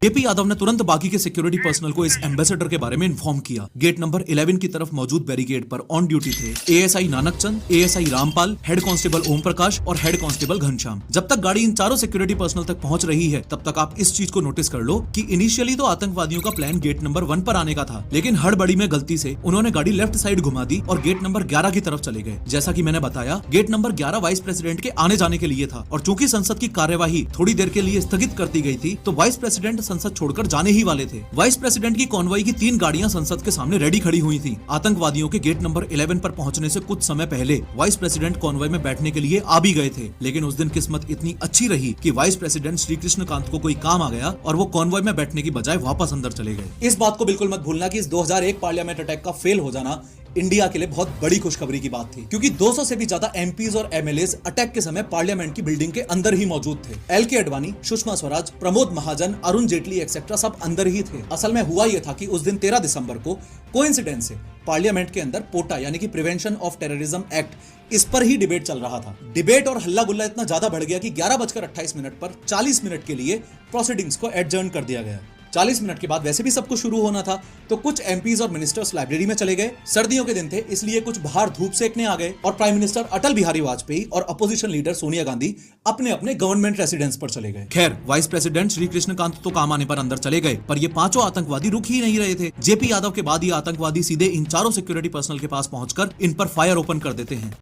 JP Yadav ने तुरंत बाकी के सिक्योरिटी पर्सनल को इस एम्बेसडर के बारे में इन्फॉर्म किया। गेट नंबर 11 की तरफ मौजूद बैरिकेड पर ऑन ड्यूटी थे ASI Nanak Chand, ASI Rampal, head constable Om Prakash और हेड कांस्टेबल घनश्याम। जब तक गाड़ी इन चारों सिक्योरिटी पर्सनल तक पहुंच रही है तब तक आप इस चीज को नोटिस कर लो कि इनिशियली तो आतंकवादियों का प्लान गेट नंबर 1 पर आने का था, लेकिन हड़बड़ी में गलती से उन्होंने गाड़ी लेफ्ट साइड घुमा दी और गेट नंबर 11 की तरफ चले गए। जैसा कि मैंने बताया, गेट नंबर 11 वाइस प्रेसिडेंट के आने जाने के लिए था और चूंकि संसद की कार्यवाही थोड़ी देर के लिए स्थगित कर दी गई थी तो वाइस प्रेसिडेंट संसद छोड़कर जाने ही वाले थे। वाइस प्रेसिडेंट की कॉन्वॉय की 3 गाड़ियां संसद के सामने रेडी खड़ी हुई थी। आतंकवादियों के गेट नंबर 11 पर पहुंचने से कुछ समय पहले वाइस प्रेसिडेंट कॉन्वॉय में बैठने के लिए आ भी गए थे, लेकिन उस दिन किस्मत इतनी अच्छी रही कि वाइस प्रेसिडेंट श्री कृष्णकांत को कोई काम आ गया और वो कॉन्वॉय में बैठने की बजाय वापस अंदर चले गए। इस बात को बिल्कुल मत भूलना कि इस 2001 पार्लियामेंट अटैक का फेल हो जाना इंडिया के लिए बहुत बड़ी खुशखबरी की बात थी, क्योंकि 200 से भी ज्यादा एमपीज और एमएलएज अटैक के समय पार्लियामेंट की बिल्डिंग के अंदर ही मौजूद थे। एलके अडवाणी, सुषमा स्वराज, प्रमोद महाजन, अरुण जेटली एक्सेट्रा सब अंदर ही थे। असल में हुआ यह था कि उस दिन 13 दिसंबर को कोइंसिडेंस से पार्लियामेंट के अंदर पोटा यानी कि प्रिवेंशन ऑफ टेररिज्म एक्ट, इस पर ही डिबेट चल रहा था। डिबेट और हल्ला गुल्ला इतना ज्यादा बढ़ गया कि 11:28 पर 40 मिनट के लिए प्रोसीडिंग्स को एडजर्न कर दिया गया। 40 मिनट के बाद वैसे भी सब कुछ शुरू होना था, तो कुछ एमपीज और मिनिस्टर्स लाइब्रेरी में चले गए। सर्दियों के दिन थे, इसलिए कुछ बाहर धूप सेकने आ गए और प्राइम मिनिस्टर अटल बिहारी वाजपेयी और अपोजिशन लीडर सोनिया गांधी अपने अपने गवर्नमेंट रेसिडेंस पर चले गए। खैर, वाइस प्रेसिडेंट श्री कृष्णकांत तो काम आने पर अंदर चले गए, पर ये पांचों आतंकवादी रुक ही नहीं रहे थे। जेपी यादव के बाद ये आतंकवादी सीधे इन चारों सिक्योरिटी पर्सनल के पास पहुंचकर इन पर फायर ओपन कर देते हैं।